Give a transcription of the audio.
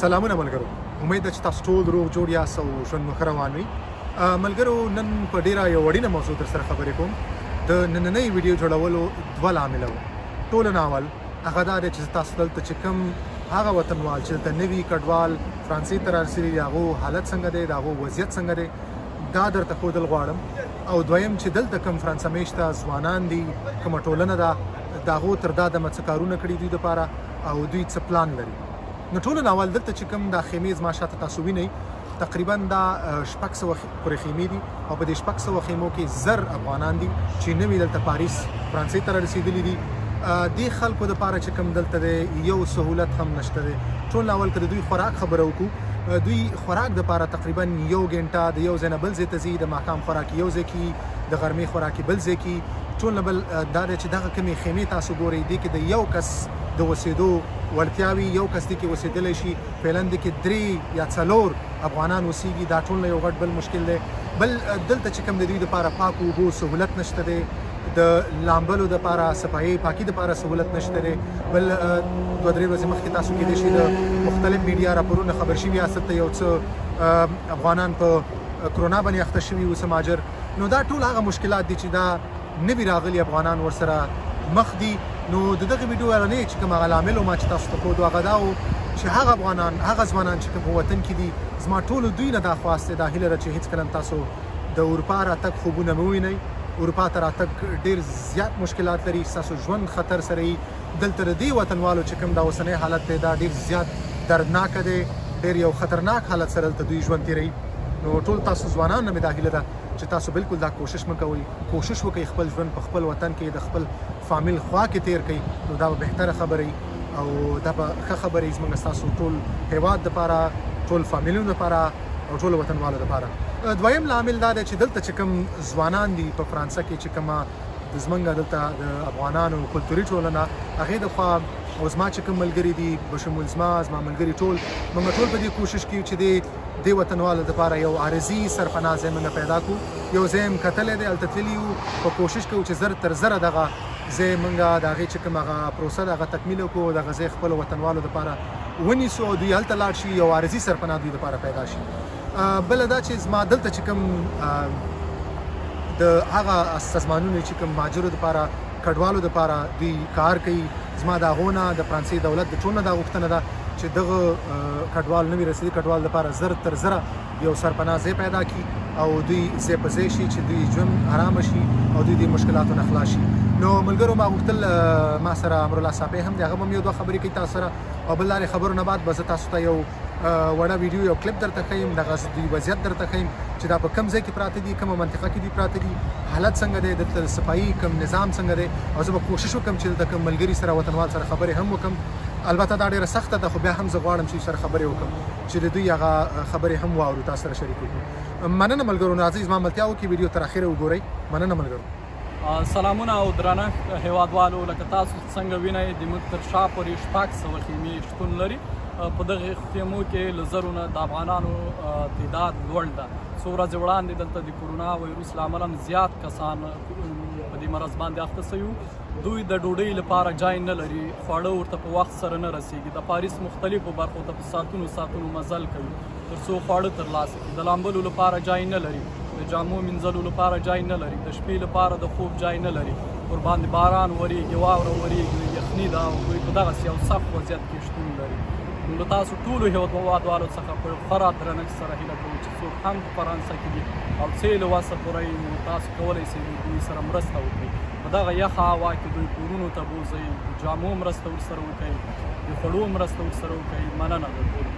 سلامونه ملګرو، امید ده چې تاسو ټول روغ جوړ یاست او ژوند مو ښه روان وي. ملګرو، نن په ډېره یو وړینه موضوع در سره خبرې کوم. د نننۍ ویډیو جوړولو دوه لامله وو. ټولو نه اول هغه دا دی چې تاسو دلته چې کوم هغه وطنوال چې دلته نوي کډوال فرانسې ته رارسېدلي دي، هغو حالت څنګه دی، د هغو وضعیت څنګه دی، دا درته ښودل غواړم. او دویم چې دلته کوم فرانسه میشته ځوانان دي، کومه ټولنه ده، د هغو تر دا دمه څه کارونه کړي دوی دپاره او دوی څه پلان لري. نو ټولو نه اول دلته چې کوم دا خیمې زما شاته تاسو وینئ، تقریبا دا 600 پورې خیمې دي او په دې 600 خیمو کې 1000 افغانان دي چې نوي دلته پاریس فرانسې ته رارسېدلي دي. دې خلکو دپاره چې کوم دلته دی یو سهولت هم نشته دی. ټول نه اول که د دوی خوراک خبره وکړو، دوی خوراک دپاره تقریبا 1 غنټه د یو ځای نه بل ځای ته ځي، د ماښام خوراک یو ځای کې، د غرمې خوراک بل ځای کې. ټول نه بل دا دی چې دغه کومې خیمې تاسو ګورئ، دې کې د یو کس د اوسېدو وړتیاوي، یو کس دې کې اوسېدلی شي، فعلا دې کې 3 یا 4 افغانان اوسېږي. دا ټول نه یو غټ بل مشکل دی. بل دلته چې کوم د دوی دپاره پاکو اوبو سهولت نشته دی، د لامبلو دپاره صفایي پاکي دپاره سهولت نشته دی. بل 2-3 ورځې مخکې تاسو کېدای شي د مختلف میډیا راپورونه خبر شوي یاست ته یو څه افغانان په کرونا باندې اخته شوي اوس مهاجر. نو دا ټول هغه مشکلات دي چې دا نوي راغلي افغانان ورسره مخ دي. نو د دغه ویډیو اولنۍ چې کوم هغه لامل ما چې تاسو ته ښودو هغه دا و چې هغه افغانان، هغه ځوانان چې کوم په وطن کې دي، زما ټولو دوی نه دا خواست دی، دا هیله ده چې هېڅکله تاسو د اروپا راتګ خوبونه مه ووینئ. اروپا ته راتګ ډېر زیات مشکلات لري، ستاسو ژوند خطر سره یي. دلته د دې وطنوالو چې کوم دا اوسنی حالت دی دا ډېر زیات دردناکه دی، ډېر یو خطرناک حالت سره دلته دوی ژوند تېروي. نو ټول تاسو ځوانانو نه مې دا هیله ده چې تاسو بالکل دا کوشش مه کوئ، کوشش وکئ خپل ژوند په خپل وطن کې د خپل فامیل خوا کې تیر کړئ. نو دا به بهتره خبره وي او دا به ښه خبره وي زموږ ستاسو ټول هیواد دپاره، ټول فامیلونو دپاره او ټولو وطنوالو دپاره. دویم لامل دا دی چې دلته چې کوم ځوانان دي په فرانسه کې چې کومه زموږ دلته د افغانانو کلتوري ټولنه، هغې دخوا او زما چې کوم ملګري دي بشمول زما ملګري ټول، موږ ټول په دې کوشش کوو چې دې وطنوالو دپاره یو عارضي سرپناه ځای موږ پیدا کړو. یو ځای م کتلی دی، هلته تللي یو، په کوشش کوو چې 0 تر 0 دغه ځای موږ د هغې چې کوم هغه پروسه ده هغه تکمیل وکړو، دغه ځای خپلو وطنوالو دپاره ونیسو او دوی هلته لاړ شي، یو عارضي سرپناه دوی دپاره پیدا شي. بله دا چې زما دلته چې کوم د هغه سازمانونه چې کوم مهاجرو دپاره، کډوالو دپاره دوی کار کوي، زما د هغو نه د فرانسې دولت د ټول نه دا غوښتنه ده چې دغه کډوال نوي رسېدلي کډوال دپاره 0 تر 0 یو سرپناه ځای پیدا کړي او دوی ځای په ځای شي چې دوی ژوند ارامه شي او دوی د مشکلاتو نه خلاص شي. نو ملګرو، ما غوښتل ما سره امرالله صافی هم دی، هغه هم 2 خبرې کوي تاسو سره. او بل لارې خبرو نه بعد به زه تاسو ته یو وړه ویډیو، یو کلیپ درته ښیم، دغه دوی وضعیت درته ښیم چې دا په کوم ځای کې پراته دي، کومه منطقه کې دوی پراته دي، حالت څنګه دی، دلته صفایي کوم نظام څنګه دی. او زه به کوشش وکړم چې دلته کوم ملګري سره وطنوال سره خبرې هم وکړم. البته دا ډېره سخته ده، خو بیا هم زه غواړم چې سره خبرې وکړم چې د دوی هغه خبرې هم واورو، تاسو سره شریک وکړو. مننه ملګرو، راځئ زما ملتیا وکړئ، ویډیو تر اخره وګورئ. مننه ملګرو. سلامونه او درنه هیوادوالو، لکه تاسو څنګه وینئ د موږ تر شا پورې 600 خیمې شتون لري. په دغه خیمو کې له 1000 نه د افغانانو تعداد لوړ ده. څو ورځې وړاندې دلته د کرونا وایروس له امله زیات کسان په دې مرض باندې اخته شوي. دوی د ډوډۍ لپاره ځای نه لري، خواړه ورته په وخت سره نه رسېږي. د پاریس مختلفو برخو ته په ساعتونو مزل کوي تر څو خواړه ترلاسه کړي. د لامبلو لپاره ځای نه لري، د جامو مینځلو لپاره ځای نه لري، د شپې لپاره د خوب ځای نه لري. ورباندې باران ورېږي، واوره ورېږي، یخني ده او دوی په دغسې یو سخت وضعیت کې شتون لري. نو تاسو ټولو هیوادوالو څخه په خورا درنښت سره هیله کوم چې څوک هم په فرانسه کې دي او څه له وسه پوره یې، نو تاسو کولی شئ دوی سره مرسته وکړئ. په دغه یخه هوا کې دوی کورونو ته بوځئ، د جامو مرسته ورسره وکړئ، د خوړو مرسته ورسره وکړئ. مننه د ټولو.